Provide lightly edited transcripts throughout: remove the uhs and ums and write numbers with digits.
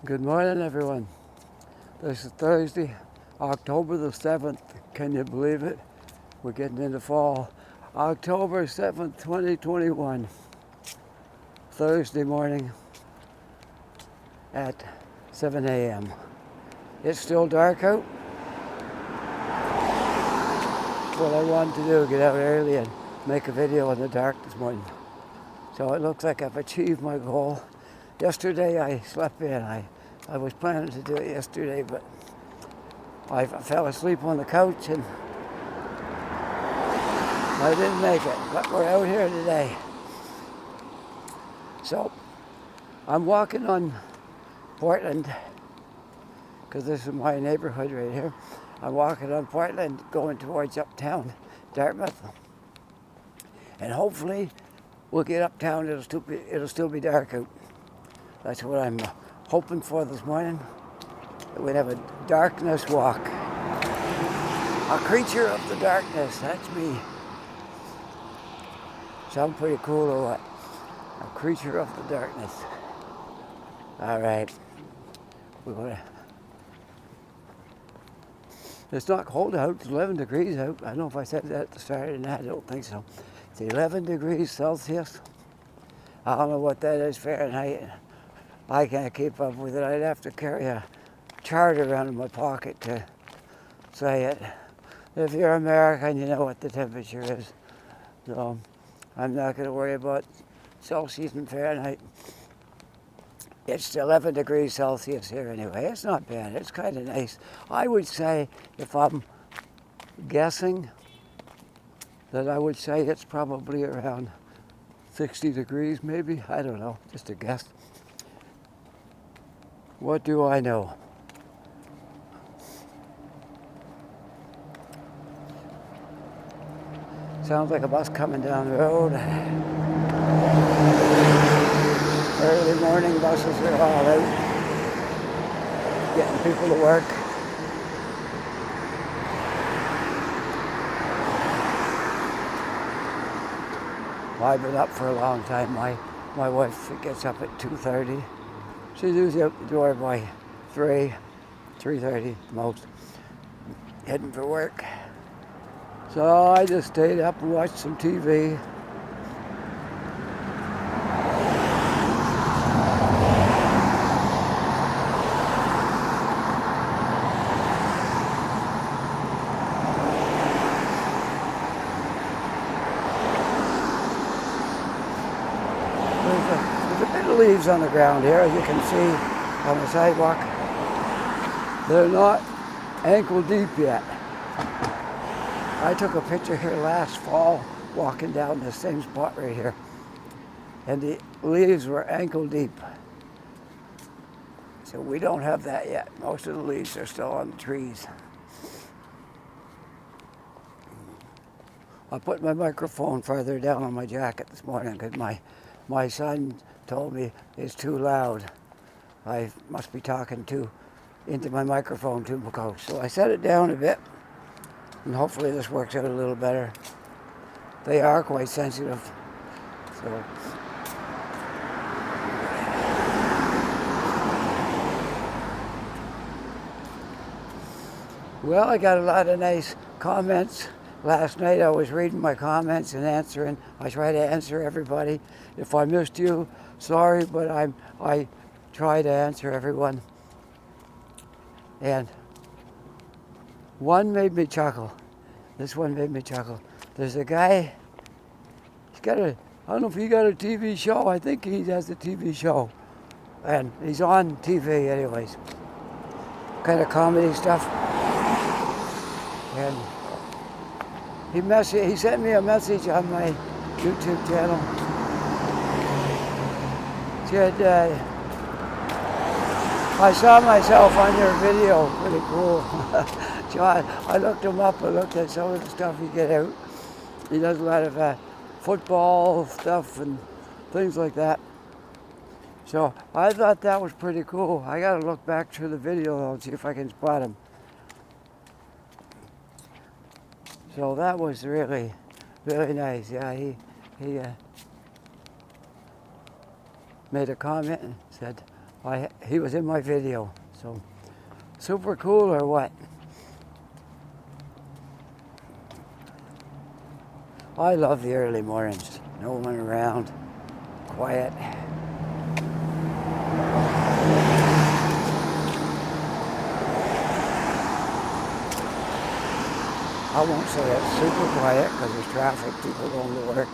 Good morning, everyone. This is Thursday, October the 7th. Can you believe it? We're getting into fall. October 7th, 2021. Thursday morning at 7 a.m. It's still dark out. What I wanted to do, get out early and make a video in the dark this morning. So it looks like I've achieved my goal. Yesterday I slept in. I was planning to do it yesterday, but I fell asleep on the couch and I didn't make it. But we're out here today. So I'm walking on Portland, because this is my neighborhood right here. I'm walking on Portland going towards uptown Dartmouth. And hopefully we'll get uptown, it'll still be dark out. That's what I'm hoping for this morning. We'd have a darkness walk. A creature of the darkness, that's me. Sound pretty cool or what? A creature of the darkness. All right. We're gonna. It's not cold out, it's 11 degrees out. I don't know if I said that at the start or not, I don't think so. It's 11 degrees Celsius. I don't know what that is Fahrenheit. I can't keep up with it. I'd have to carry a chart around in my pocket to say it. If you're American, you know what the temperature is. So I'm not going to worry about Celsius and Fahrenheit. It's 11 degrees Celsius here anyway. It's not bad. It's kind of nice. I would say, if I'm guessing, that I would say it's probably around 60 degrees maybe. I don't know. Just a guess. What do I know? Sounds like a bus coming down the road. Early morning buses are all out, getting people to work. I've been up for a long time. My wife gets up at 2:30. She's usually out the door by 3:30 most, heading for work. So I just stayed up and watched some TV. There's a bit of leaves on the ground here, as you can see on the sidewalk. They're not ankle deep yet. I took a picture here last fall, walking down the same spot right here, and the leaves were ankle deep. So we don't have that yet. Most of the leaves are still on the trees. I put my microphone further down on my jacket this morning because my son told me it's too loud. I must be talking into my microphone too much. So I set it down a bit, and hopefully this works out a little better. They are quite sensitive. So well, I got a lot of nice comments. Last night I was reading my comments and answering. I try to answer everybody. If I missed you, sorry, but I try to answer everyone. And one made me chuckle. This one made me chuckle. There's a guy, I don't know if he got a TV show. I think he has a TV show. And he's on TV anyways. Kind of comedy stuff. And he sent me a message on my YouTube channel. Said, I saw myself on your video, pretty cool. John, I looked him up, I looked at some of the stuff he get out. He does a lot of football stuff and things like that. So I thought that was pretty cool. I gotta look back through the video though and see if I can spot him. So that was really, really nice. Yeah, he made a comment and said, he was in my video. So super cool or what? I love the early mornings. No one around, quiet. I won't say it's super quiet because there's traffic, people going to work.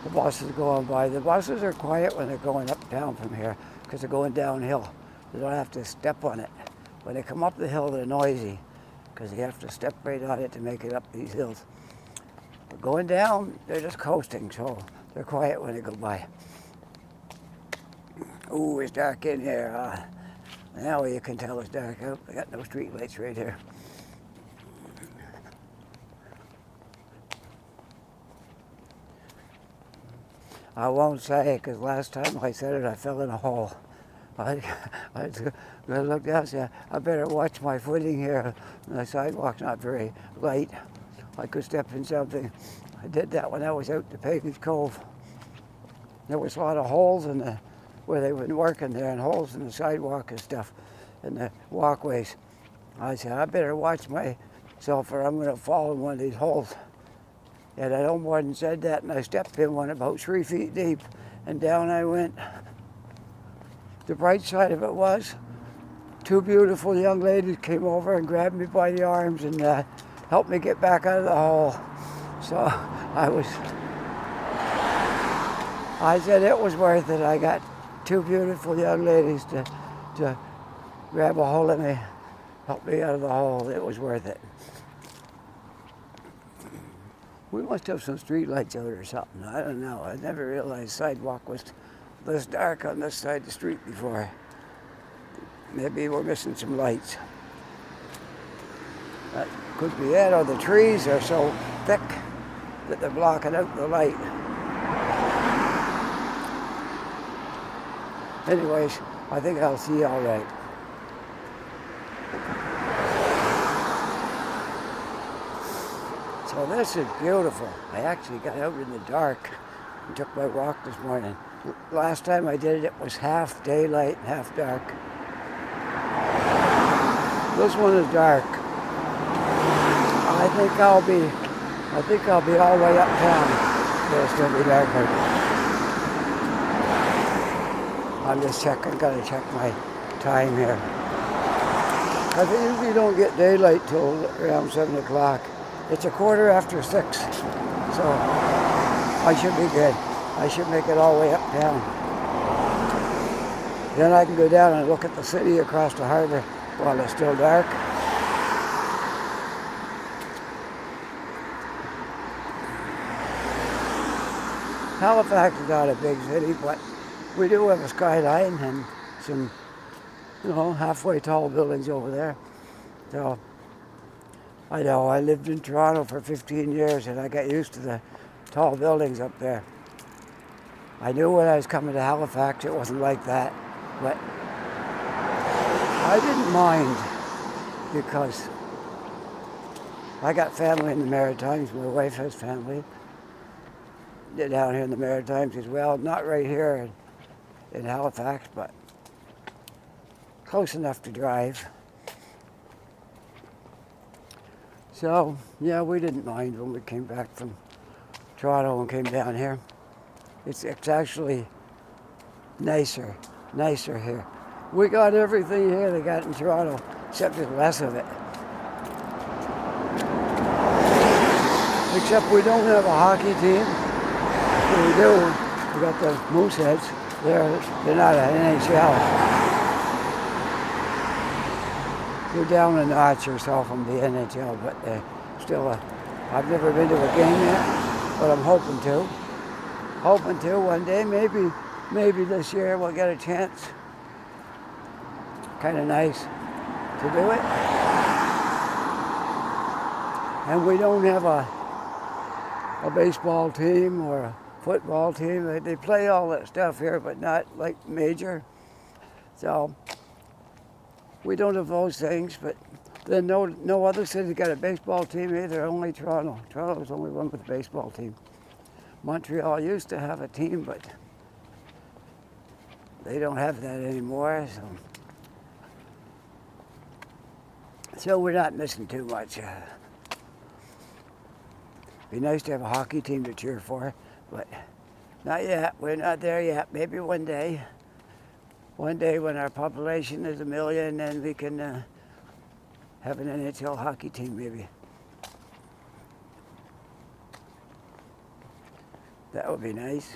The buses going by. The buses are quiet when they're going uptown from here because they're going downhill. They don't have to step on it. When they come up the hill, they're noisy because they have to step right on it to make it up these hills. But going down, they're just coasting, so they're quiet when they go by. Ooh, it's dark in here. Now you can tell it's dark out. I got no street lights right here. I won't say it because last time I said it, I fell in a hole. I looked down and said, I better watch my footing here. The sidewalk's not very light. I could step in something. I did that when I was out to Pagan's Cove. There was a lot of holes in where they were working there, and holes in the sidewalk and stuff, and the walkways. I said, I better watch myself or I'm going to fall in one of these holes. And I no more than said that, and I stepped in one about 3 feet deep, and down I went. The bright side of it was, 2 beautiful young ladies came over and grabbed me by the arms and helped me get back out of the hole. So I said it was worth it. I got 2 beautiful young ladies to grab a hold of me, help me out of the hole. It was worth it. We must have some street lights out or something. I don't know. I never realized sidewalk was this dark on this side of the street before. Maybe we're missing some lights. That could be it, or the trees are so thick that they're blocking out the light. Anyways, I think I'll see you all right. So this is beautiful. I actually got out in the dark and took my walk this morning. Last time I did it, it was half daylight and half dark. This one is dark. I think I'll be all the way uptown. Yeah, it's gonna be dark out there. I'm just gotta check my time here. I usually don't get daylight till around 7 o'clock. It's 6:15, so I should be good. I should make it all the way uptown. Then I can go down and look at the city across the harbor while it's still dark. Halifax is not a big city, but we do have a skyline and some, halfway tall buildings over there. So I know, I lived in Toronto for 15 years and I got used to the tall buildings up there. I knew when I was coming to Halifax it wasn't like that, but I didn't mind because I got family in the Maritimes. My wife has family down here in the Maritimes as well. Not right here in Halifax, but close enough to drive. So, yeah, we didn't mind when we came back from Toronto and came down here. It's actually nicer here. We got everything here they got in Toronto, except there's less of it. Except we don't have a hockey team. We do. We got the Mooseheads. They're not an NHL. They're down a notch or so from the NHL, but they're still I've never been to a game yet, but I'm hoping to. Hoping to one day, maybe this year we'll get a chance. Kind of nice to do it. And we don't have a baseball team or a football team. They play all that stuff here, but not like major. So we don't have those things, but then no other city got a baseball team either, only Toronto. Toronto's the only one with a baseball team. Montreal used to have a team, but they don't have that anymore, so we're not missing too much. Be nice to have a hockey team to cheer for, but not yet. We're not there yet. Maybe one day. One day when our population is 1 million, then we can have an NHL hockey team, maybe. That would be nice.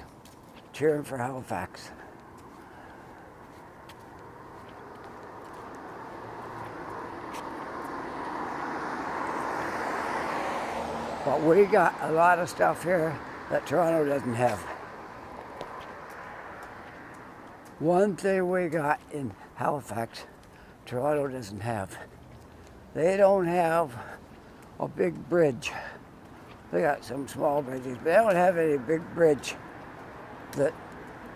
Cheering for Halifax. But we got a lot of stuff here that Toronto doesn't have. One thing we got in Halifax, Toronto doesn't have. They don't have a big bridge. They got some small bridges, but they don't have any big bridge that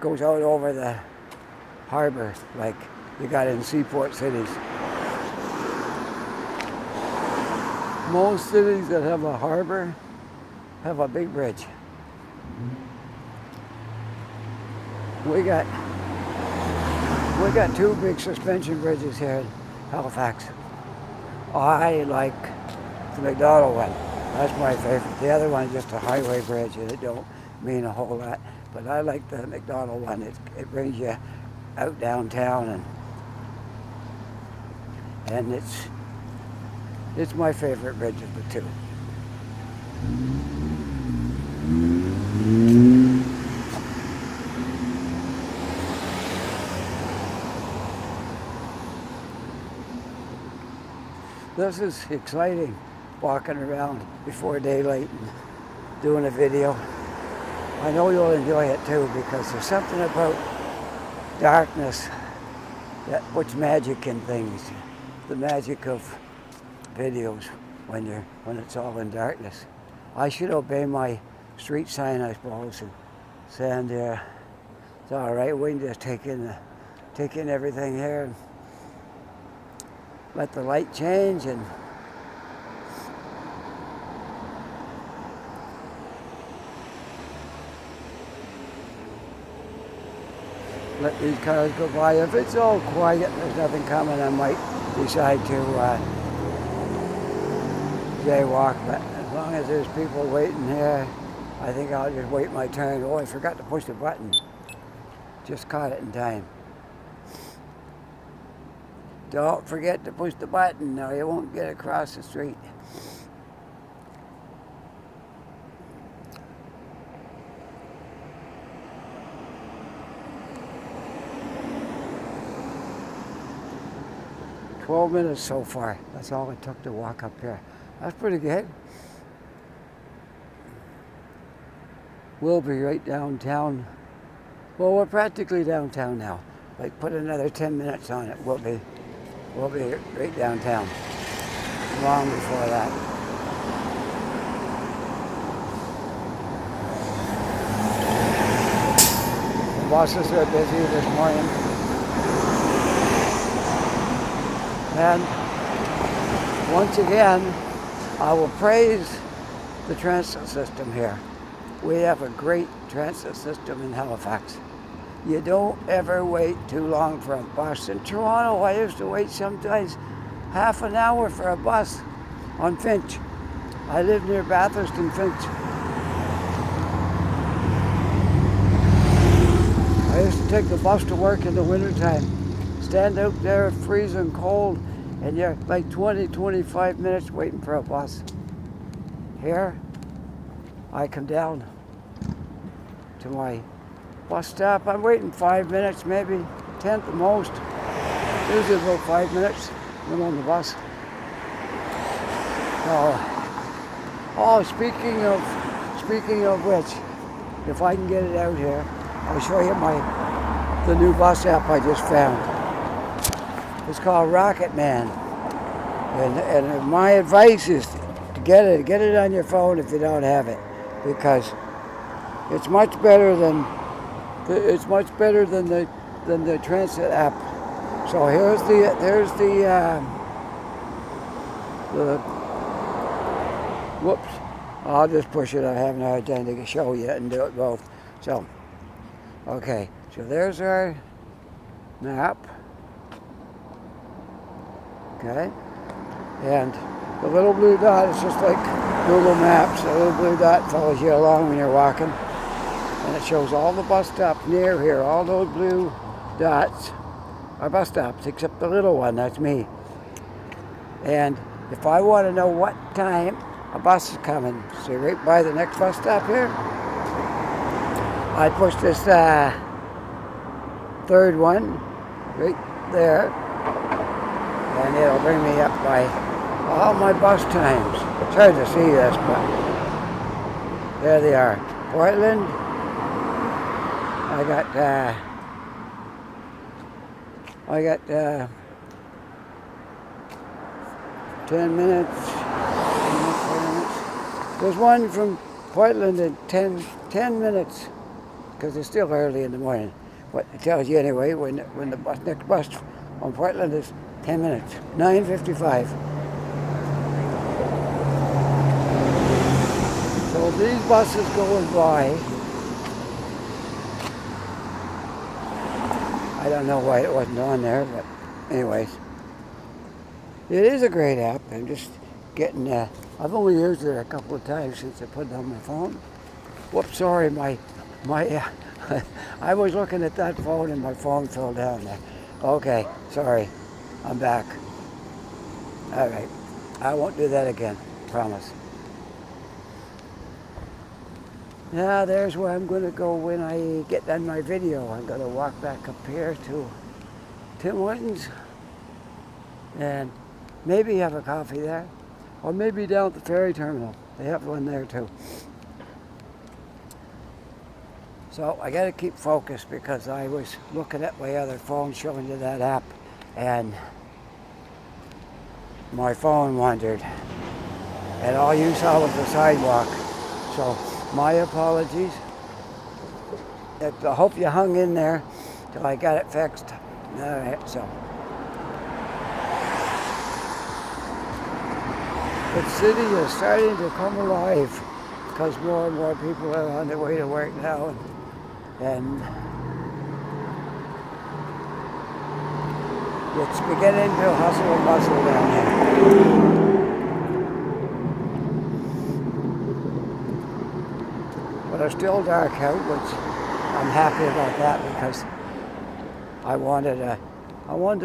goes out over the harbor like you got in seaport cities. Most cities that have a harbor have a big bridge. We got 2 big suspension bridges here in Halifax. I like the McDonald one. That's my favorite. The other one is just a highway bridge and it don't mean a whole lot. But I like the McDonald one. It brings you out downtown and it's my favorite bridge of the 2. This is exciting, walking around before daylight and doing a video. I know you'll enjoy it too because there's something about darkness that puts magic in things. The magic of videos when it's all in darkness. I should obey my street sign, I suppose, and stand there. It's all right. We can just take in everything here and let the light change and let these cars go by. If it's all quiet and there's nothing coming, I might decide to jaywalk, but as long as there's people waiting here, I think I'll just wait my turn. Oh, I forgot to push the button. Just caught it in time. Don't forget to push the button, no, you won't get across the street. "12 minutes so far. That's all it took to walk up here. That's pretty good. We'll be right downtown. Well, we're practically downtown now. Like, put another 10 minutes on it. We'll be right downtown. Long before that. The buses are busy this morning. And once again, I will praise the transit system here. We have a great transit system in Halifax. You don't ever wait too long for a bus. In Toronto, I used to wait sometimes half an hour for a bus on Finch. I live near Bathurst and Finch. I used to take the bus to work in the wintertime. Stand out there freezing cold and you're like 20-25 minutes waiting for a bus. Here, I come down to my bus stop. I'm waiting 5 minutes, maybe 10 at the most. Usually about 5 minutes when I'm on the bus. Oh, speaking of which, if I can get it out here, I'll show you the new bus app I just found. It's called Rocket Man. And my advice is to get it on your phone if you don't have it, because it's much better than the transit app. So here's the whoops. I'll just push it. I have no time to show you and do it both. So, okay. So there's our map. Okay, and the little blue dot is just like Google Maps. The little blue dot follows you along when you're walking, and it shows all the bus stops near here. All those blue dots are bus stops, except the little one, that's me. And if I want to know what time a bus is coming, see right by the next bus stop here, I push this third one right there, and it'll bring me up by all my bus times. It's hard to see this, but there they are. Portland, I got 10 minutes. There's one from Portland in 10 minutes, because it's still early in the morning. What it tells you anyway, when the next bus on Portland is 10 minutes, 9:55. So these buses going by, I don't know why it wasn't on there, but anyways. It is a great app. I'm just getting, I've only used it a couple of times since I put it on my phone. Whoops, sorry, my I was looking at that phone and my phone fell down there. Okay, sorry, I'm back. All right, I won't do that again, promise. Now there's where I'm gonna go when I get done my video. I'm gonna walk back up here to Tim Hortons and maybe have a coffee there, or maybe down at the ferry terminal. They have one there too. So I gotta keep focused because I was looking at my other phone showing you that app and my phone wandered and all you saw was the sidewalk. So my apologies. I hope you hung in there till I got it fixed. All right, so. The city is starting to come alive because more and more people are on their way to work now, and it's beginning to hustle and bustle down here. But it's still dark out, which I'm happy about that because I wanted a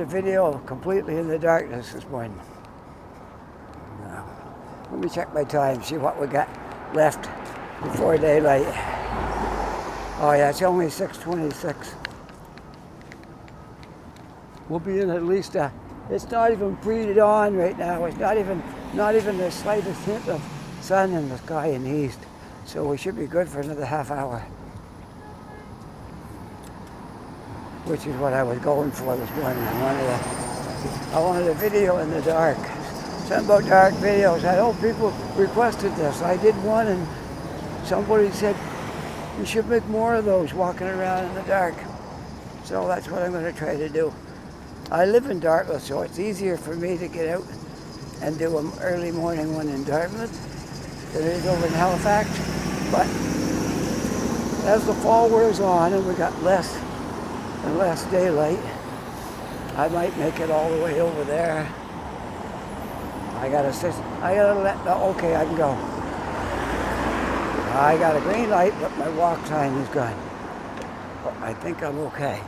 video completely in the darkness this morning. Let me check my time, see what we got left before daylight. Oh yeah, it's only 6:26. We'll be in at least it's not even pre-dawn right now. It's not even the slightest hint of sun in the sky in the east. So we should be good for another half hour. Which is what I was going for this morning. I wanted a video in the dark. Something about dark videos. I know people requested this. I did one and somebody said, you should make more of those walking around in the dark. So that's what I'm going to try to do. I live in Dartmouth, so it's easier for me to get out and do an early morning one in Dartmouth than it is over in Halifax. But as the fall wears on and we got less and less daylight, I might make it all the way over there. I gotta okay, I can go. I got a green light, but my walk sign is gone. But I think I'm okay.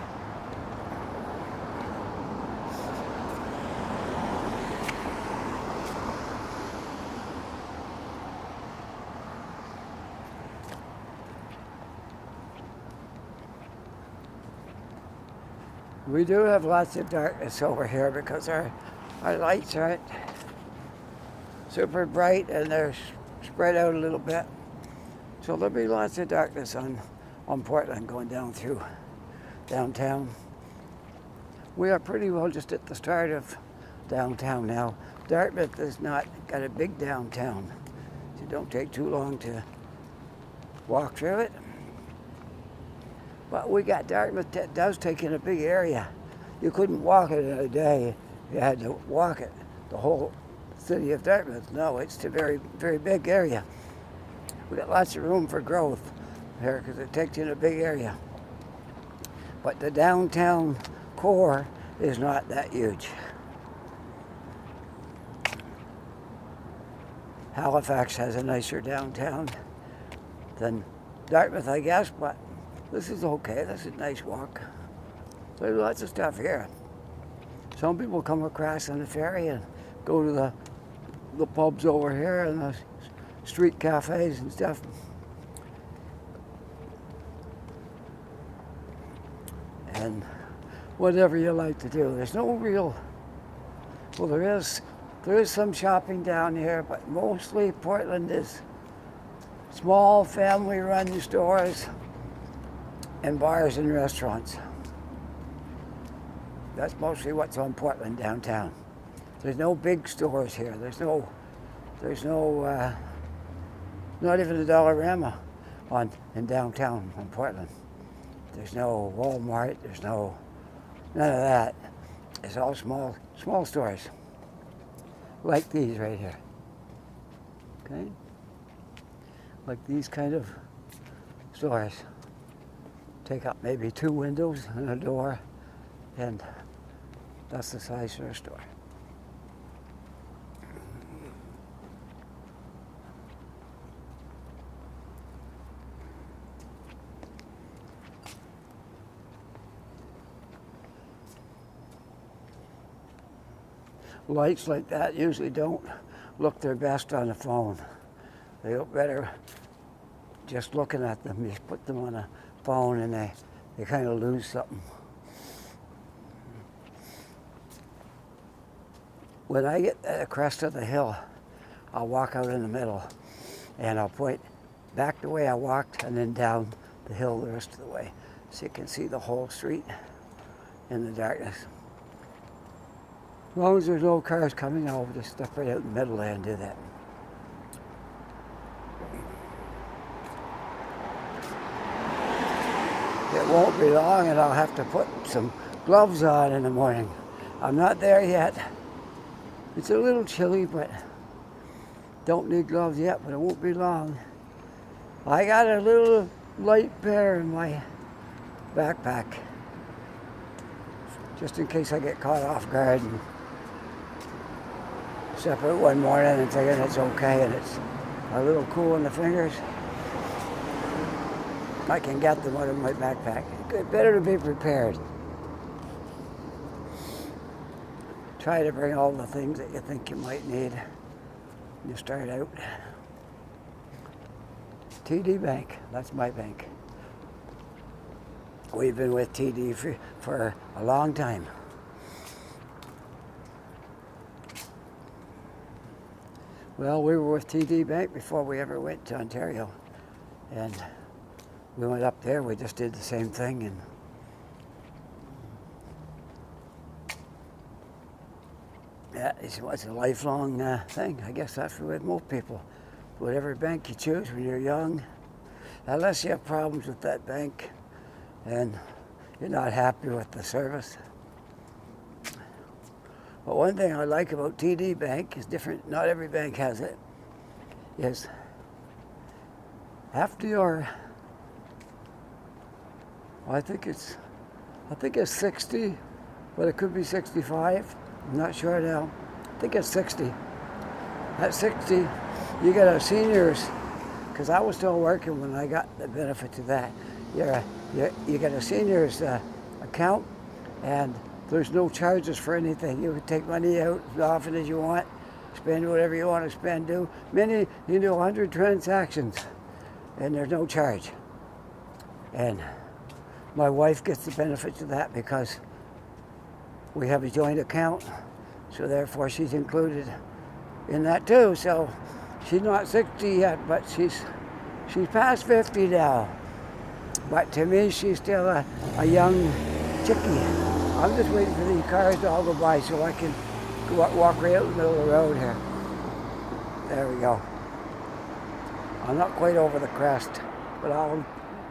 We do have lots of darkness over here because our lights aren't super bright and they're spread out a little bit. So there'll be lots of darkness on Portland going down through downtown. We are pretty well just at the start of downtown now. Dartmouth has not got a big downtown. So it don't take too long to walk through it. But we got Dartmouth that does take in a big area. You couldn't walk it in a day. You had to walk it, the whole city of Dartmouth. No, it's a very, very big area. We got lots of room for growth here because it takes in a big area. But the downtown core is not that huge. Halifax has a nicer downtown than Dartmouth, I guess, but this is okay. This is a nice walk. There's lots of stuff here. Some people come across on the ferry and go to the pubs over here and the street cafes and stuff. And whatever you like to do. There's no real, well, there is some shopping down here, but mostly Portland is small family-run stores and bars and restaurants. That's mostly what's on Portland downtown. There's no big stores here. There's no not even a Dollarama in downtown on Portland. There's no Walmart. There's none of that. It's all small stores, like these right here. Okay, like these kind of stores. Take up maybe 2 windows and a door, and that's the size of a store. Lights like that usually don't look their best on the phone. They look better just looking at them. You put them on a phone and they kind of lose something. When I get at the crest of the hill, I'll walk out in the middle and I'll point back the way I walked and then down the hill the rest of the way so you can see the whole street in the darkness. As long as there's no cars coming, I'll just step right out in the middle there and do that. It won't be long and I'll have to put some gloves on in the morning. I'm not there yet. It's a little chilly, but don't need gloves yet, but it won't be long. I got a little light pair in my backpack, just in case I get caught off guard and step out one morning and thinking it's okay and it's a little cool in the fingers. I can get them out of my backpack. It's better to be prepared. Try to bring all the things that you think you might need when you start out. TD Bank, that's my bank. We've been with TD for a long time. Well, we were with TD Bank before we ever went to Ontario. And we went up there, we just did the same thing. And yeah, it's a lifelong thing. I guess that's with most people. Whatever bank you choose when you're young, unless you have problems with that bank and you're not happy with the service. But one thing I like about TD Bank is different, not every bank has it, is after your, I think it's 60, but it could be 65. I'm not sure now. I think it's 60. At 60, you get a seniors, because I was still working when I got the benefit of that. You get a seniors account, and there's no charges for anything. You can take money out as often as you want, spend whatever you want to spend. You do 100 transactions, and there's no charge. And my wife gets the benefits of that because we have a joint account, so therefore she's included in that too. So she's not 60 yet, but she's past 50 now. But to me, she's still a young chickie. I'm just waiting for these cars to all go by so I can walk right out in the middle of the road here. There we go. I'm not quite over the crest, but I'll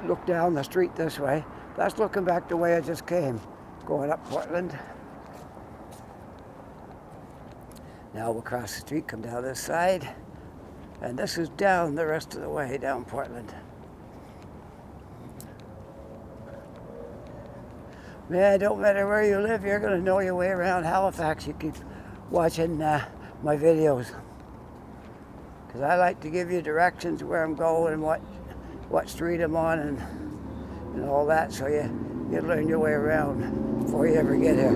look down the street this way. That's looking back the way I just came, going up Portland. Now we'll cross the street, come down this side, and this is down the rest of the way, down Portland. Man, it don't matter where you live, you're going to know your way around Halifax. You keep watching my videos. Because I like to give you directions where I'm going and what street I'm on and all that, so you learn your way around before you ever get here.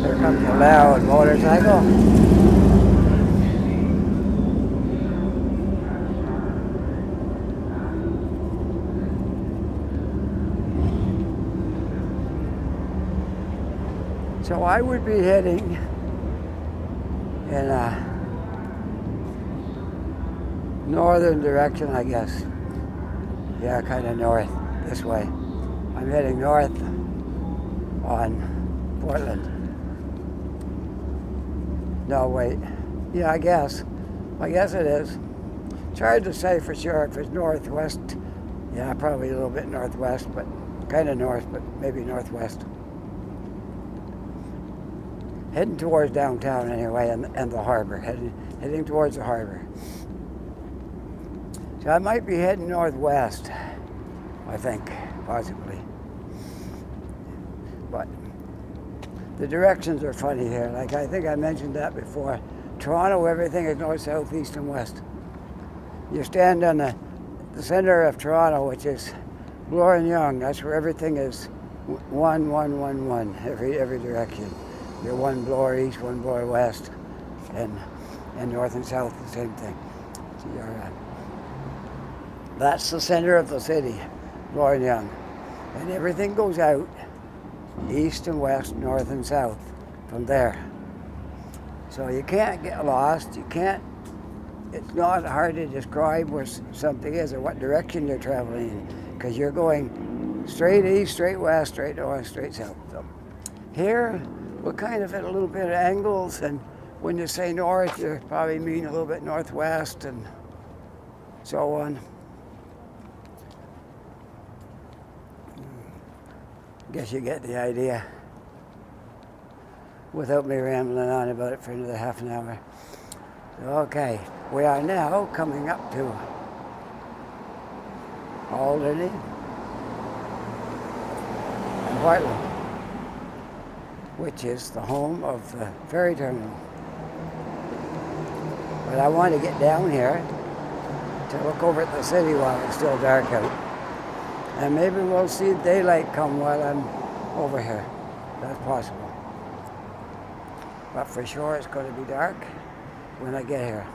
There comes a loud motorcycle. So I would be heading in a northern direction, I guess. Yeah, kind of north, this way. I'm heading north on Portland. No, wait. Yeah, I guess. I guess it is. It's hard to say for sure if it's northwest. Yeah, probably a little bit northwest, but kind of north, but maybe northwest. Heading towards downtown anyway, and the harbor, heading towards the harbor. So I might be heading northwest, I think, possibly. But the directions are funny here. Like, I think I mentioned that before. Toronto, everything is north, south, east, and west. You stand on the center of Toronto, which is Bloor and Yonge. That's where everything is 1, 1, 1, 1, every direction. You're one Bloor east, one Bloor west, and north and south, the same thing. So that's the center of the city, Bloor and Yonge. And everything goes out east and west, north and south from there. So you can't get lost. You can't, it's not hard to describe where something is or what direction you're traveling in, because you're going straight east, straight west, straight north, straight south. So here, we're kind of at a little bit of angles, and when you say north, you probably mean a little bit northwest and so on. Guess you get the idea without me rambling on about it for another half an hour. Okay, we are now coming up to Alderney and Portland, which is the home of the ferry terminal. But I want to get down here to look over at the city while it's still dark out. And maybe we'll see daylight come while I'm over here. That's possible. But for sure it's going to be dark when I get here.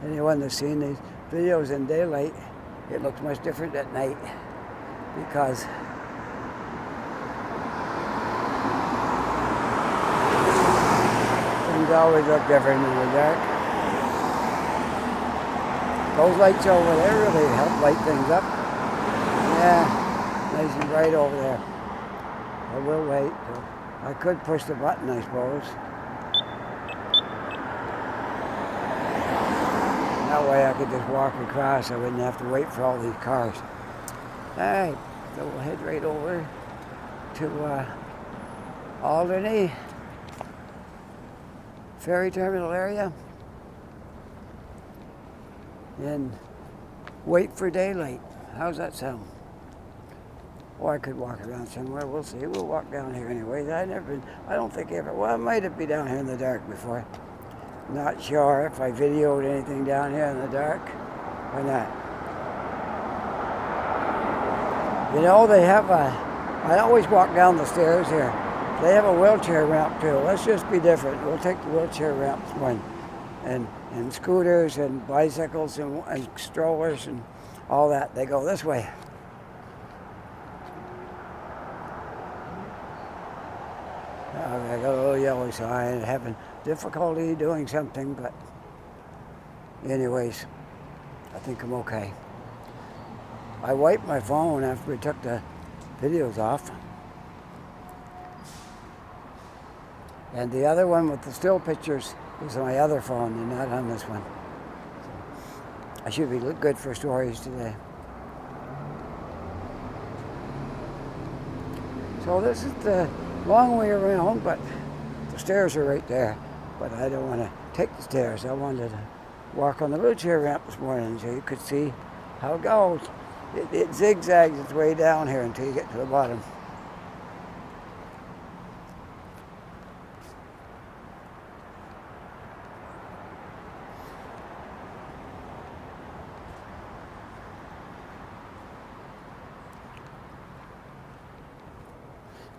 Anyone that's seen these videos in daylight, it looks much different at night because things always look different in the dark. Those lights over there really help light things up. Yeah, nice and bright over there. I will wait. I could push the button, I suppose. That way I could just walk across. I wouldn't have to wait for all these cars. All right, so we'll head right over to Alderney ferry terminal area and wait for daylight. How's that sound? Or I could walk around somewhere. We'll see. We'll walk down here anyways. I don't think ever. Well, I might have been down here in the dark before. Not sure if I videoed anything down here in the dark or not. You know, they have I always walk down the stairs here. They have a wheelchair ramp too. Let's just be different. We'll take the wheelchair ramps one. And scooters and bicycles and strollers and all that. They go this way. I got a little yellow sign, having difficulty doing something, but anyways, I think I'm okay. I wiped my phone after we took the videos off. And the other one with the still pictures is on my other phone and not on this one. I should be good for stories today. So So this is the long way around, but the stairs are right there. But I don't want to take the stairs. I wanted to walk on the wheelchair ramp this morning so you could see how it goes. It zigzags its way down here until you get to the bottom.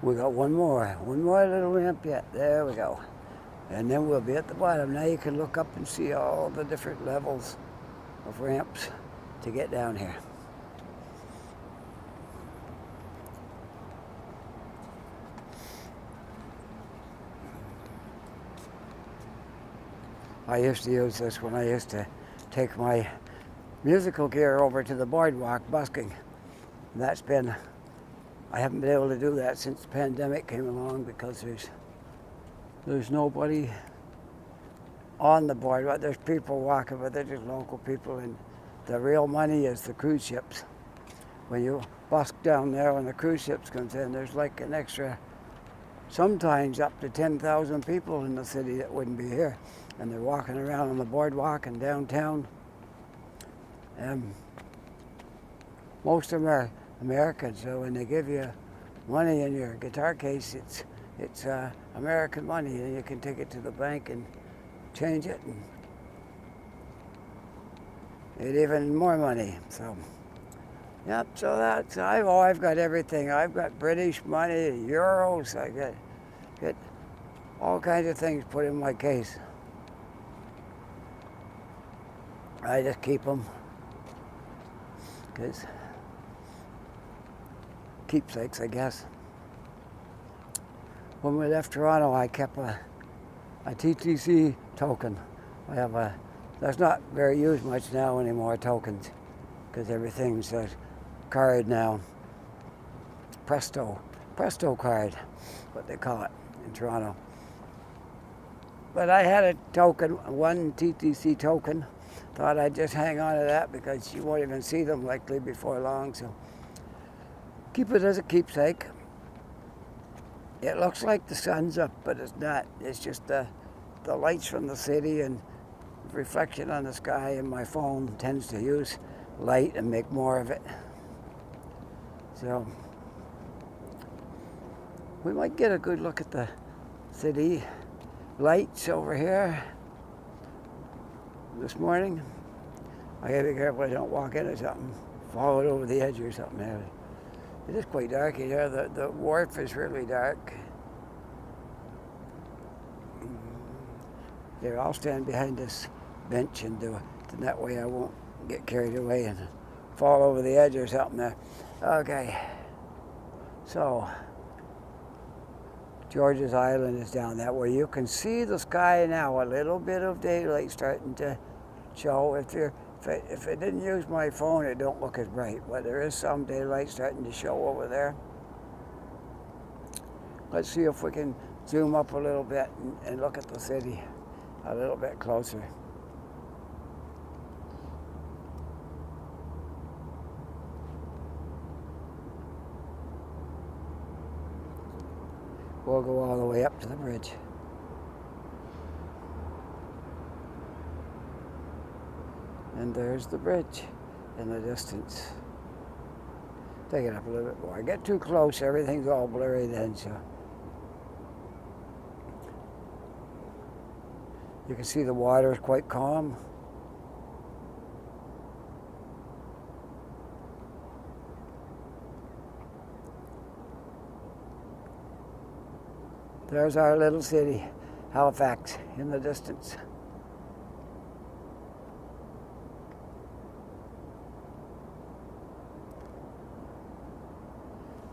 We got one more little ramp yet. There we go. And then we'll be at the bottom. Now you can look up and see all the different levels of ramps to get down here. I used to use this when I used to take my musical gear over to the boardwalk busking. And I haven't been able to do that since the pandemic came along because there's nobody on the boardwalk. There's people walking, but they're just local people, and the real money is the cruise ships. When you busk down there when the cruise ships comes in, there's like an extra, sometimes up to 10,000 people in the city that wouldn't be here. And they're walking around on the boardwalk and downtown. And most of them are American, so when they give you money in your guitar case, it's American money, and you can take it to the bank and change it and get even more money. So, yep. So I've got everything. I've got British money, euros. I get all kinds of things put in my case. I just keep them because keepsakes, I guess. When we left Toronto, I kept a TTC token. That's not very used much now anymore, tokens, because everything's a card now. Presto card, what they call it in Toronto. But I had a token, one TTC token. Thought I'd just hang on to that because you won't even see them likely before long, so keep it as a keepsake. It looks like the sun's up, but it's not. It's just the lights from the city and reflection on the sky, and my phone tends to use light and make more of it. So we might get a good look at the city lights over here this morning. I gotta be careful I don't walk into something, fall it over the edge or something. It is quite dark here. The wharf is really dark. Here, I'll stand behind this bench and do it. And that way I won't get carried away and fall over the edge or something there. Okay. So, George's Island is down that way. You can see the sky now, a little bit of daylight starting to show. If it didn't use my phone, it don't look as bright, but there is some daylight starting to show over there. Let's see if we can zoom up a little bit and look at the city a little bit closer. We'll go all the way up to the bridge. And there's the bridge in the distance. Take it up a little bit more. Get too close, everything's all blurry then, so. You can see the water is quite calm. There's our little city, Halifax, in the distance.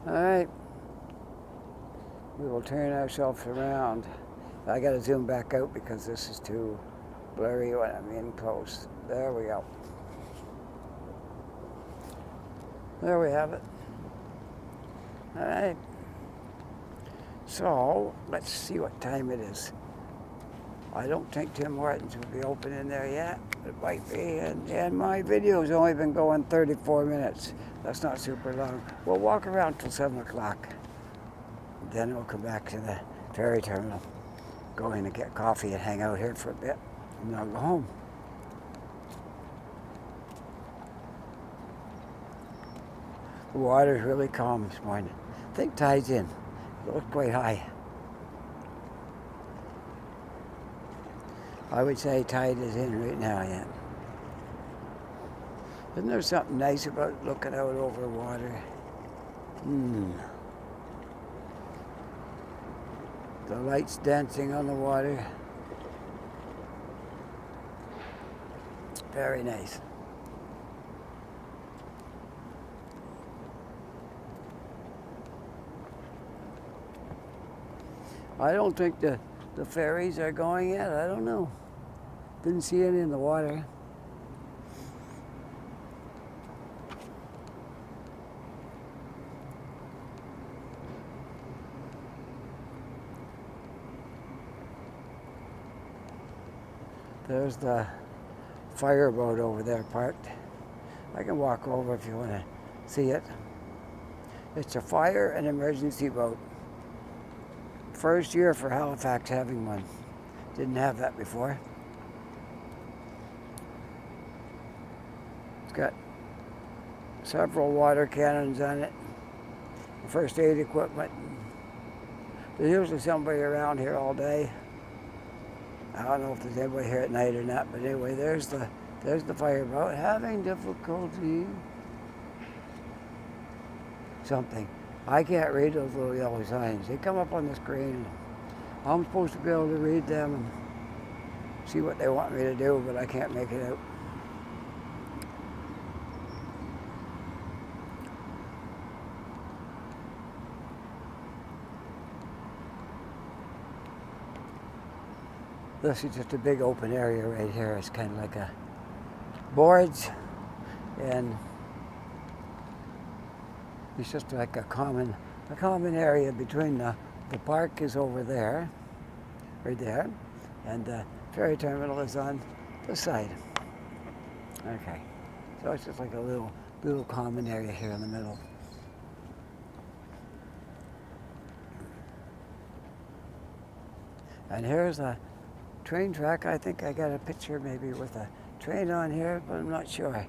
All right, we will turn ourselves around. I got to zoom back out because this is too blurry when I'm in close. There we go. There we have it. All right. So, let's see what time it is. I don't think Tim Hortons will be open in there yet. It might be, and my video's only been going 34 minutes. That's not super long. We'll walk around till 7 o'clock. Then we'll come back to the ferry terminal, go in and get coffee and hang out here for a bit, and then I'll go home. The water's really calm this morning. I think tide's in. It looks quite high. I would say tide is in right now, yeah. Isn't there something nice about looking out over water? The lights dancing on the water. Very nice. I don't think the ferries are going yet. I don't know. Didn't see any in the water. There's the fireboat over there parked. I can walk over if you want to see it. It's a fire and emergency boat. First year for Halifax having one. Didn't have that before. It's got several water cannons on it, first aid equipment. There's usually somebody around here all day. I don't know if there's anybody here at night or not, but anyway, there's the fireboat having difficulty. Something. I can't read those little yellow signs. They come up on the screen. I'm supposed to be able to read them and see what they want me to do, but I can't make it out. This is just a big open area right here. It's kind of like a boards, and it's just like a common area between the park is over there, right there, and the ferry terminal is on this side. Okay, so it's just like a little common area here in the middle. And here's a train track. I think I got a picture maybe with a train on here, but I'm not sure.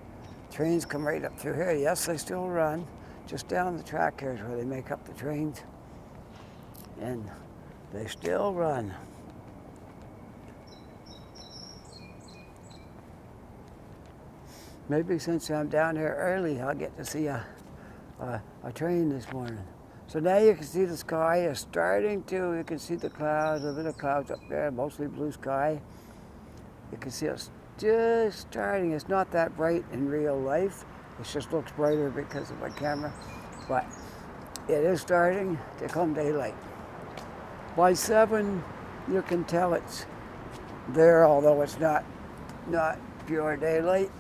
Trains come right up through here. Yes, they still run. Just down the track here is where they make up the trains. And they still run. Maybe since I'm down here early, I'll get to see a train this morning. So now you can see the sky is starting to, you can see the clouds, a bit of clouds up there, mostly blue sky. You can see it's just starting. It's not that bright in real life. It just looks brighter because of my camera. But it is starting to come daylight. By 7, you can tell it's there, although it's not pure daylight.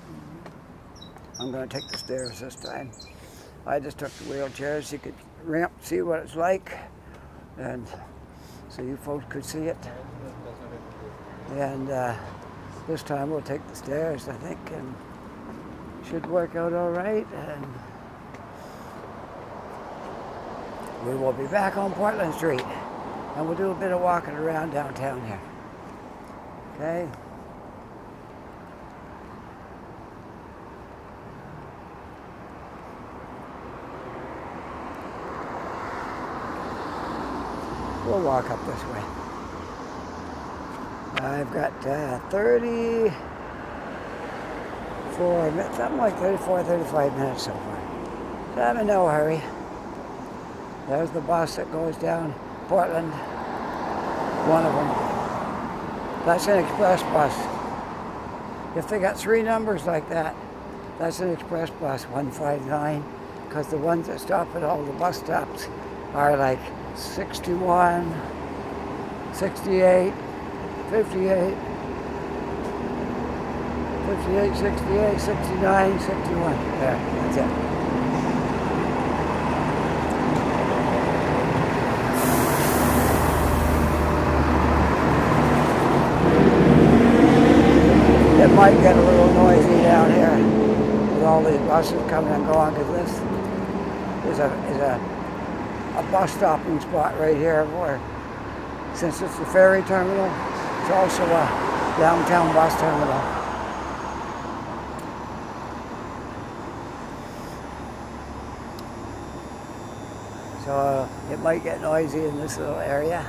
I'm going to take the stairs this time. I just took the wheelchair so you could ramp, see what it's like, and so you folks could see it. And this time we'll take the stairs, I think, and should work out all right. And we will be back on Portland Street, and we'll do a bit of walking around downtown here. Okay? We'll walk up this way. I've got 34 minutes, something like 34, 35 minutes so far. So I'm in no hurry. There's the bus that goes down Portland, one of them. That's an express bus. If they got 3 numbers like that, that's an express bus, 159, because the ones that stop at all the bus stops are like 61, 68, 58, 58, 68, 69, 61. There, that's it. It might get a little noisy down here with all these buses coming and going, because this is a a bus stopping spot right here where, since it's the ferry terminal, it's also a downtown bus terminal. So it might get noisy in this little area.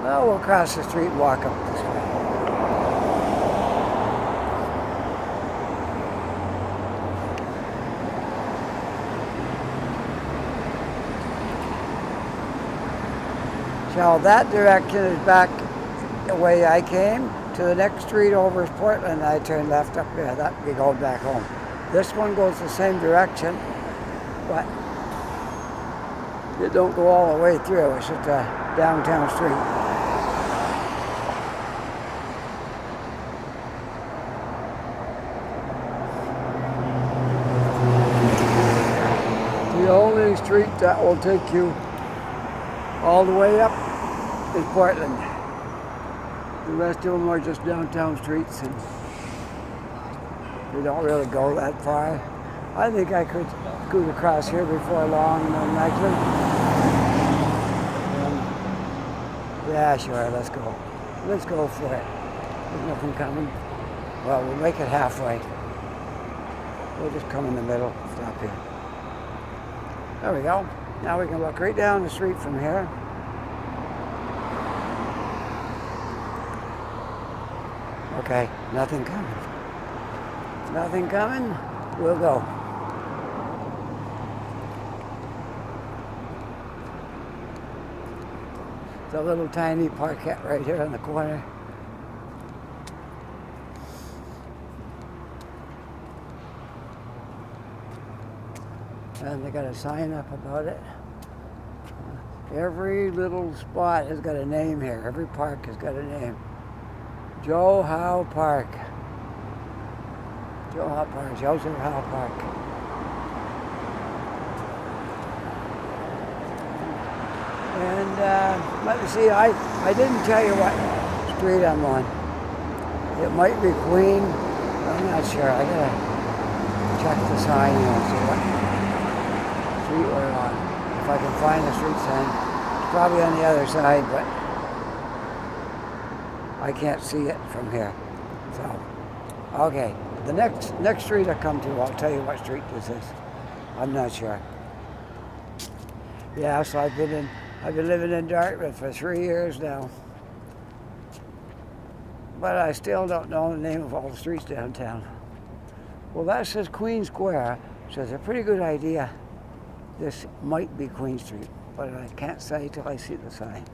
Well, we'll cross the street and walk up this way. So that direction is back the way I came. To the next street over is Portland. I turn left up there. That we go back home. This one goes the same direction, but it don't go all the way through. It's just a downtown street. The only street that will take you all the way up is Portland. The rest of them are just downtown streets, and they don't really go that far. I think I could scoot across here before long, more likely. Yeah, sure, let's go. Let's go for it. There's nothing coming. Well, we'll make it halfway. We'll just come in the middle, stop here. There we go. Now we can look right down the street from here. Okay, nothing coming. Nothing coming, we'll go. It's a little tiny parkette right here in the corner. And they got a sign up about it. Every little spot has got a name here. Every park has got a name. Joe Howe Park. Joe Howe Park, Joseph Howe Park. And let me see, I didn't tell you what street I'm on. It might be Queen. I'm not sure. I gotta check the sign and see what street we're on. If I can find the street sign. It's probably on the other side, but I can't see it from here. So, okay. The next street I come to, I'll tell you what street this is. I'm not sure. Yeah, so I've been living in Dartmouth for 3 years now. But I still don't know the name of all the streets downtown. Well, that says Queen Square, so it's a pretty good idea. This might be Queen Street, but I can't say till I see the sign.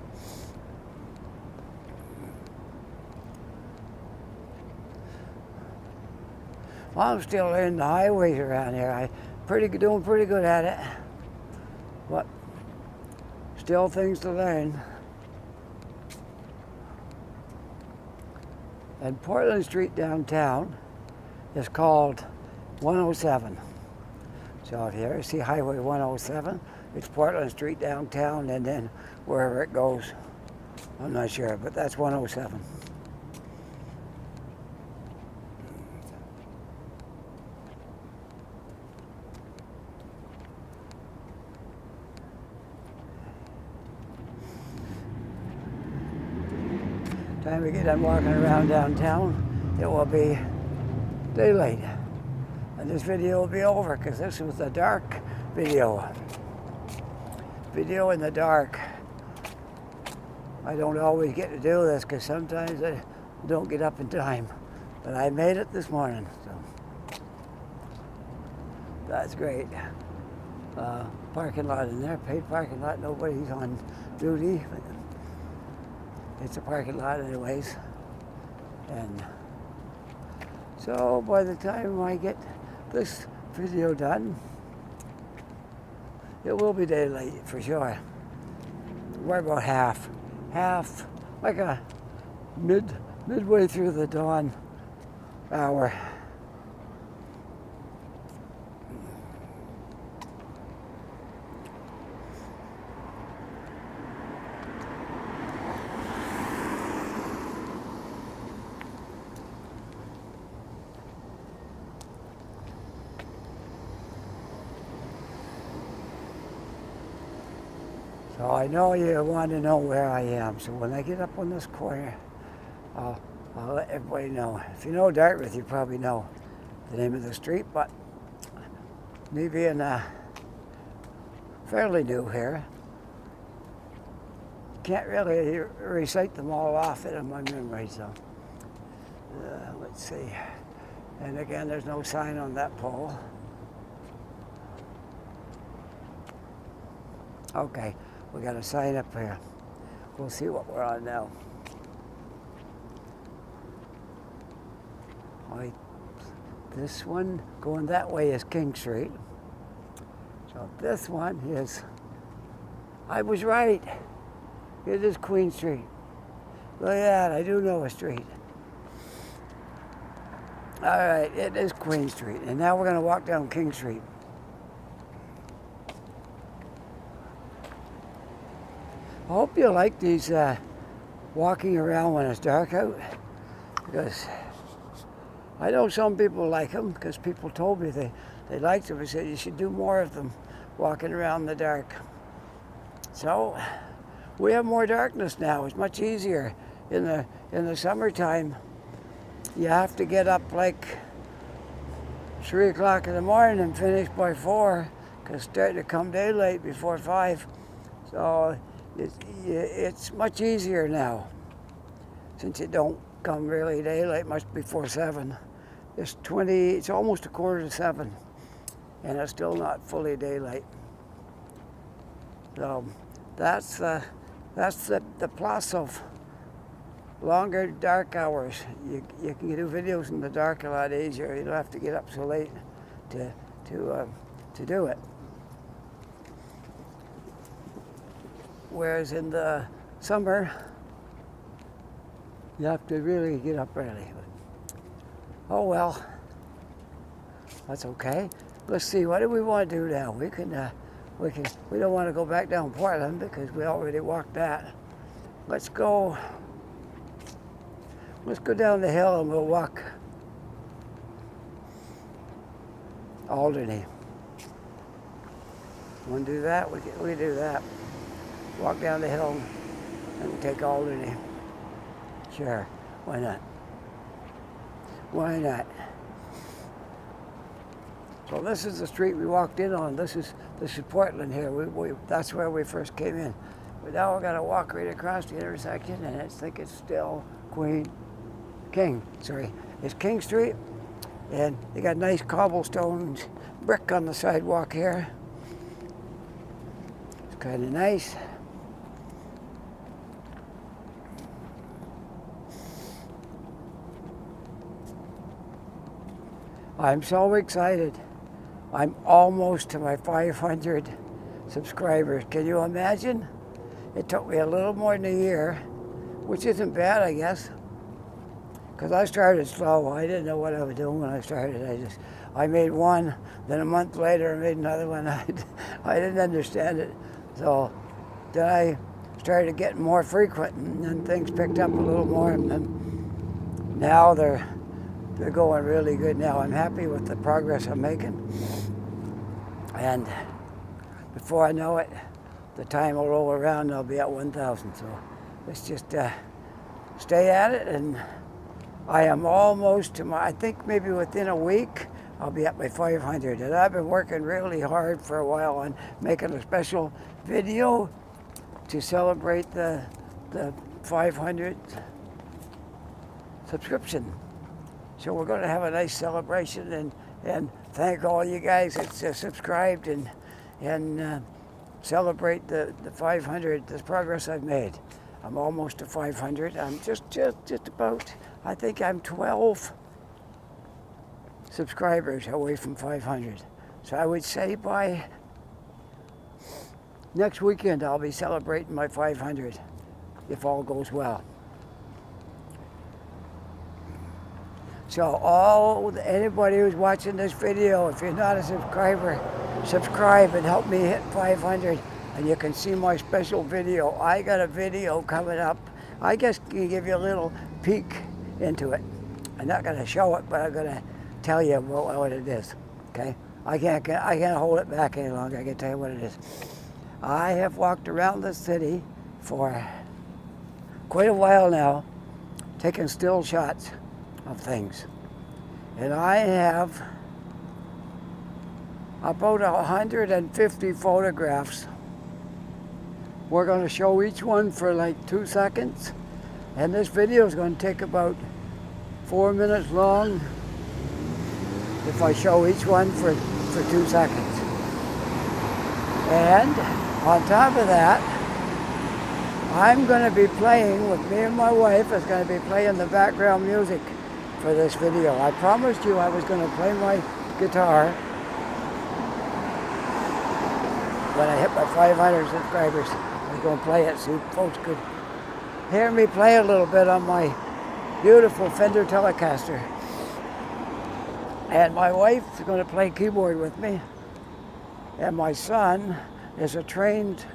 Well, I'm still learning the highways around here. I'm doing pretty good at it, but still things to learn. And Portland Street downtown is called 107. So if you ever see Highway 107, it's Portland Street downtown, and then wherever it goes, I'm not sure, but that's 107. Time we get done walking around downtown, it will be daylight. And this video will be over because this was the dark video. Video in the dark. I don't always get to do this because sometimes I don't get up in time. But I made it this morning, so that's great. Parking lot in there, paid parking lot, nobody's on duty. It's a parking lot anyways. And so by the time I get this video done, it will be daylight for sure. We're about half, like a midway through the dawn hour. So I know you want to know where I am. So when I get up on this corner, I'll let everybody know. If you know Dartmouth, you probably know the name of the street, but me being fairly new here, can't really recite them all off in my memory. So let's see. And again, there's no sign on that pole. Okay, we got a sign up here. We'll see what we're on now. This one going that way is King Street. So this one is, I was right. It is Queen Street. Look at that, I do know a street. All right, it is Queen Street. And now we're gonna walk down King Street. I hope you like these walking around when it's dark out, because I know some people like them, because people told me they liked them. They said you should do more of them, walking around in the dark. So we have more darkness now. It's much easier. In the summertime, you have to get up like 3 o'clock in the morning and finish by 4, because it's starting to come daylight before 5. So it's much easier now, since it don't come really daylight much before 7. It's almost 6:45, and it's still not fully daylight. So that's the plus of longer dark hours. You can do videos in the dark a lot easier. You don't have to get up so late to do it. Whereas in the summer, you have to really get up early. Oh well, that's okay. Let's see, what do we want to do now? We don't want to go back down Portland because we already walked that. Let's go down the hill and we'll walk Alderney. Want to do that? We do that. Walk down the hill and take Alderney. Sure, why not? Why not? So this is the street we walked in on. This is Portland here. That's where we first came in. But now we're gonna walk right across the intersection, and I think it's still It's King Street, and they got nice cobblestone brick on the sidewalk here. It's kind of nice. I'm so excited. I'm almost to my 500 subscribers. Can you imagine? It took me a little more than a year, which isn't bad, I guess, because I started slow. I didn't know what I was doing when I started. I made one, then a month later I made another one. I didn't understand it. So then I started getting more frequent, and then things picked up a little more, and then now they're going really good now. I'm happy with the progress I'm making. And before I know it, the time will roll around and I'll be at 1,000. So let's just stay at it. And I am almost to I think maybe within a week, I'll be at my 500. And I've been working really hard for a while on making a special video to celebrate the 500 subscription. So we're going to have a nice celebration and thank all you guys that subscribed and celebrate the 500, the progress I've made. I'm almost to 500. I'm just about, I think I'm 12 subscribers away from 500. So I would say by next weekend I'll be celebrating my 500 if all goes well. So anybody who's watching this video, if you're not a subscriber, subscribe and help me hit 500, and you can see my special video. I got a video coming up. I guess can give you a little peek into it. I'm not going to show it, but I'm going to tell you what it is. Okay? I can't hold it back any longer. I can tell you what it is. I have walked around the city for quite a while now, taking still shots of things. And I have about 150 photographs. We're going to show each one for like 2 seconds. And this video is going to take about 4 minutes long if I show each one for 2 seconds. And on top of that, I'm going to be playing, with me and my wife, is going to be playing the background music for this video. I promised you I was going to play my guitar when I hit my 500 subscribers. I was going to play it so folks could hear me play a little bit on my beautiful Fender Telecaster. And my wife's going to play keyboard with me. And my son is a trained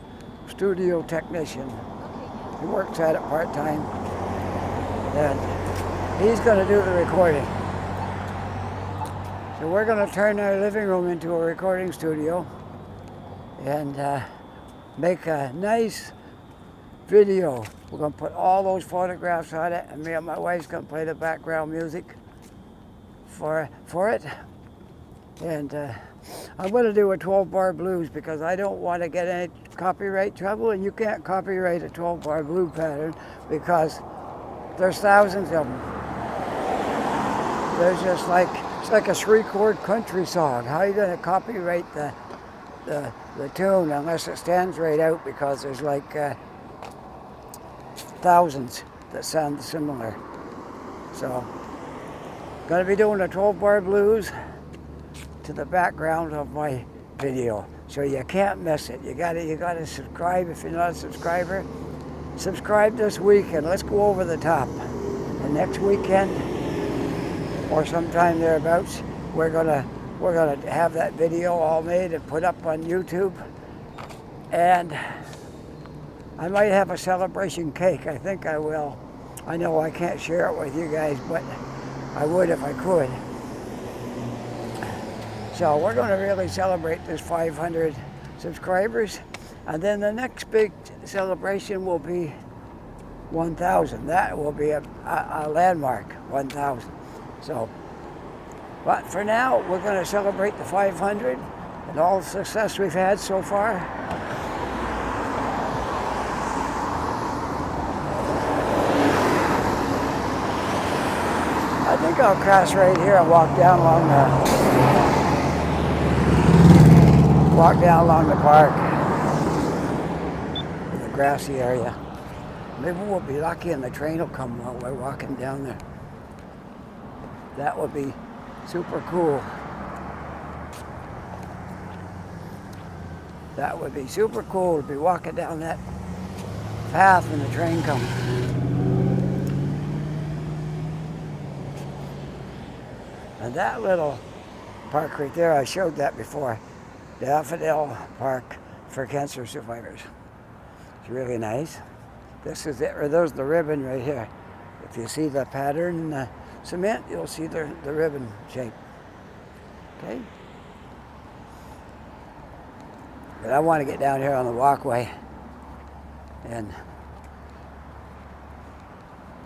studio technician. He works at it part-time. And he's going to do the recording. So we're going to turn our living room into a recording studio and make a nice video. We're going to put all those photographs on it, and me and my wife's going to play the background music for it. And I'm going to do a 12-bar blues because I don't want to get any copyright trouble, and you can't copyright a 12-bar blues pattern because there's thousands of them. There's just like, it's like a 3-chord country song. How are you going to copyright the tune unless it stands right out, because there's like thousands that sound similar. So, going to be doing a 12-bar blues to the background of my video, so you can't miss it. You gotta subscribe if you're not a subscriber. Subscribe this week and let's go over the top. And next weekend or sometime thereabouts, we're gonna have that video all made and put up on YouTube. And I might have a celebration cake. I think I will. I know I can't share it with you guys, but I would if I could. So we're going to really celebrate this 500 subscribers. And then the next big celebration will be 1,000. That will be a landmark, 1,000. So, but for now, we're going to celebrate the 500 and all the success we've had so far. I think I'll cross right here and walk down along the park, in the grassy area. Maybe we'll be lucky and the train will come while we're walking down there. That would be super cool. That would be super cool to be walking down that path when the train comes. And that little park right there, I showed that before. Daffodil Park for cancer survivors. It's really nice. This is it, or there's the ribbon right here. If you see the pattern in the cement, you'll see the ribbon shape. Okay? But I want to get down here on the walkway and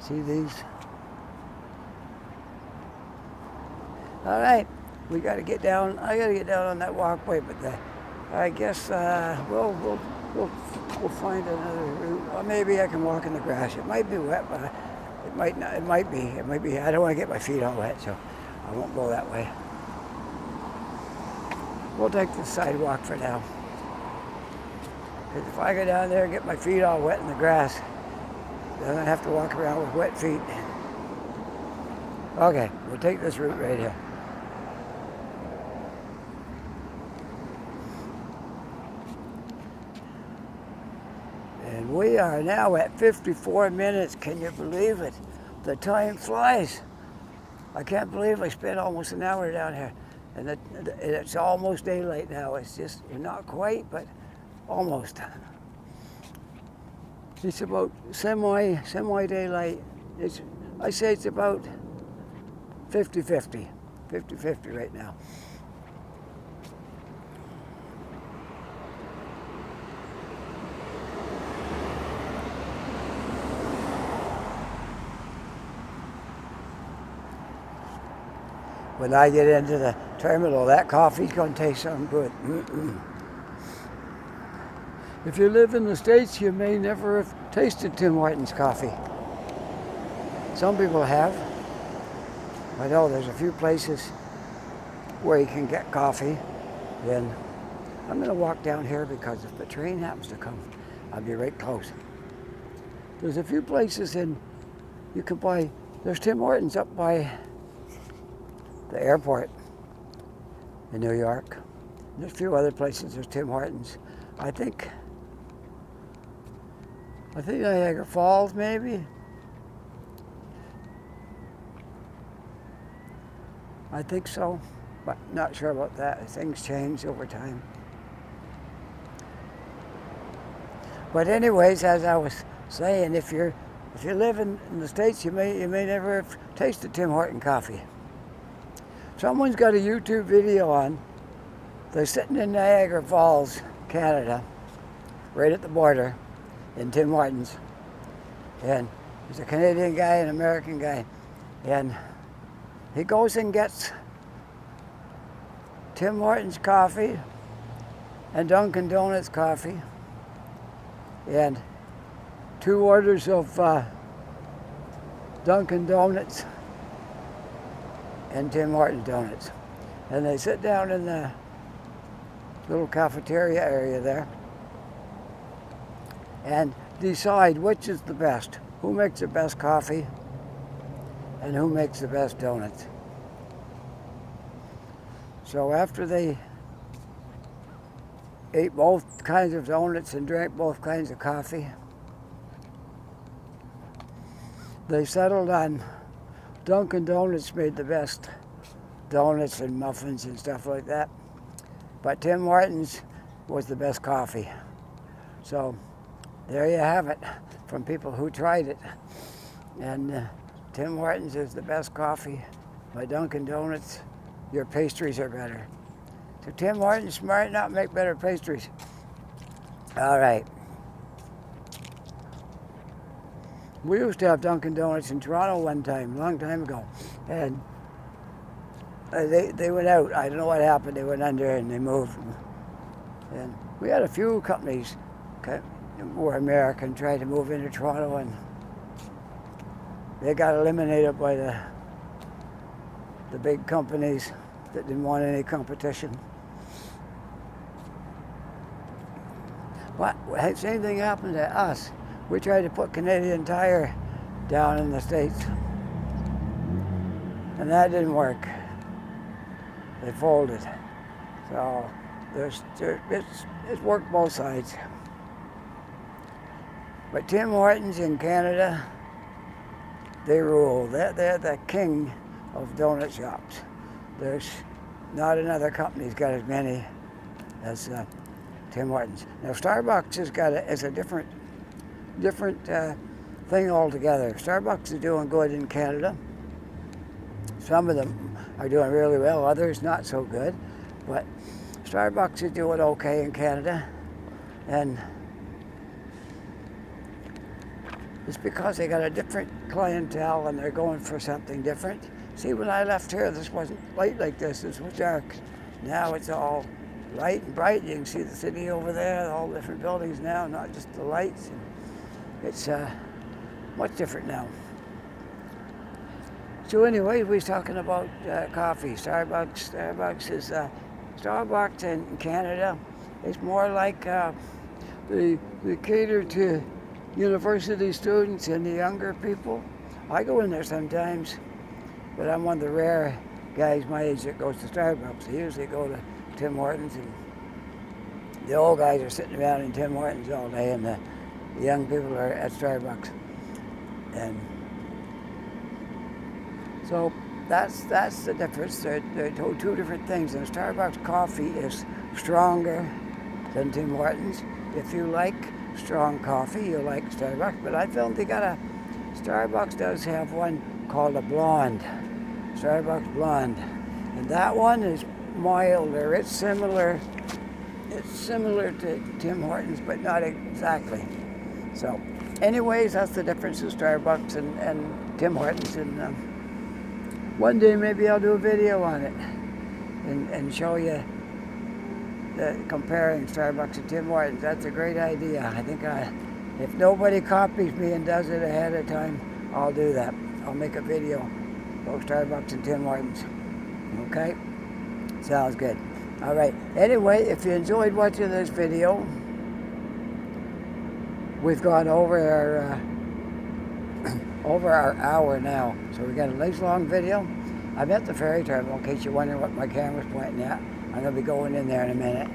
see these. All right. We got to get down. I got to get down on that walkway, but I guess we'll find another route. Or maybe I can walk in the grass. It might be wet, but it might not. It might be. I don't want to get my feet all wet, so I won't go that way. We'll take the sidewalk for now. Because if I go down there and get my feet all wet in the grass, then I have to walk around with wet feet. Okay, we'll take this route right here. And we are now at 54 minutes. Can you believe it? The time flies. I can't believe I spent almost an hour down here. And it's almost daylight now. It's just, not quite, but almost. It's about semi-daylight. I say it's about 50-50. 50-50 right now. when I get into the terminal, that coffee's going to taste something good. If you live in the States, you may never have tasted Tim Hortons coffee. Some people have. I know there's a few places where you can get coffee. Then I'm going to walk down here because if the train happens to come, I'll be right close. There's a few places you can buy. There's Tim Hortons up by the airport in New York. There's a few other places there's Tim Hortons. I think Niagara Falls maybe. I think so, but not sure about that. Things change over time. But anyways, as I was saying, if you live in the States, you may never have tasted Tim Horton coffee. Someone's got a YouTube video on. They're sitting in Niagara Falls, Canada, right at the border, in Tim Hortons. And there's a Canadian guy and an American guy. And he goes and gets Tim Hortons coffee and Dunkin' Donuts coffee and 2 orders of Dunkin' Donuts and Tim Hortons donuts. And they sit down in the little cafeteria area there and decide which is the best, who makes the best coffee and who makes the best donuts. So after they ate both kinds of donuts and drank both kinds of coffee, they settled on Dunkin' Donuts made the best donuts and muffins and stuff like that. But Tim Hortons was the best coffee. So there you have it from people who tried it. And Tim Hortons is the best coffee. By Dunkin' Donuts, your pastries are better. So Tim Hortons might not make better pastries. All right. We used to have Dunkin' Donuts in Toronto one time, a long time ago. And they went out. I don't know what happened. They went under and they moved. And we had a few companies were American, tried to move into Toronto, and they got eliminated by the big companies that didn't want any competition. But same thing happened to us. We tried to put Canadian Tire down in the States, and that didn't work. They folded. So it's worked both sides. But Tim Hortons in Canada, they rule. They're the king of donut shops. There's not another company's got as many as Tim Hortons. Now Starbucks is a different thing altogether. Starbucks is doing good in Canada. Some of them are doing really well, others not so good. But Starbucks is doing okay in Canada. And it's because they got a different clientele and they're going for something different. See, when I left here, this wasn't light like this. This was dark. Now it's all light and bright. You can see the city over there, all different buildings now, not just the lights. It's much different now. So anyway, we was talking about coffee. Starbucks in Canada is more like they cater to university students and the younger people. I go in there sometimes, but I'm one of the rare guys my age that goes to Starbucks. They usually go to Tim Hortons, and the old guys are sitting around in Tim Hortons all day, and the young people are at Starbucks. And so that's the difference. They're two different things. And Starbucks coffee is stronger than Tim Hortons. If you like strong coffee, you like Starbucks. But I found Starbucks does have one called a blonde, Starbucks blonde, and that one is milder. It's similar to Tim Hortons, but not exactly. So, anyways, that's the difference in Starbucks and Tim Hortons. And One day maybe I'll do a video on it and show you comparing Starbucks and Tim Hortons. That's a great idea. I think if nobody copies me and does it ahead of time, I'll do that. I'll make a video about Starbucks and Tim Hortons. Okay? Sounds good. All right. Anyway, if you enjoyed watching this video, we've gone over our hour now. So we got a nice long video. I'm at the ferry terminal, in case you're wondering what my camera's pointing at. I'm going to be going in there in a minute.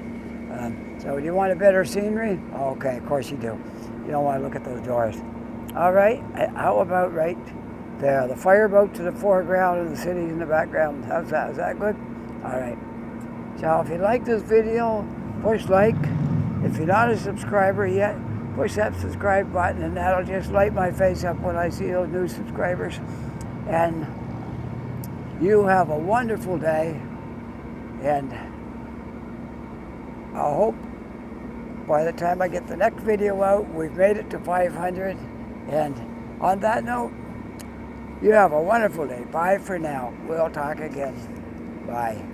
So do you want a better scenery? Okay, of course you do. You don't want to look at those doors. All right, how about right there? The fireboat to the foreground and the cities in the background. How's that? Is that good? All right. So if you like this video, push like. If you're not a subscriber yet, push that subscribe button, and that'll just light my face up when I see those new subscribers. And you have a wonderful day, and I hope by the time I get the next video out, we've made it to 500. And on that note, you have a wonderful day. Bye for now. We'll talk again. Bye.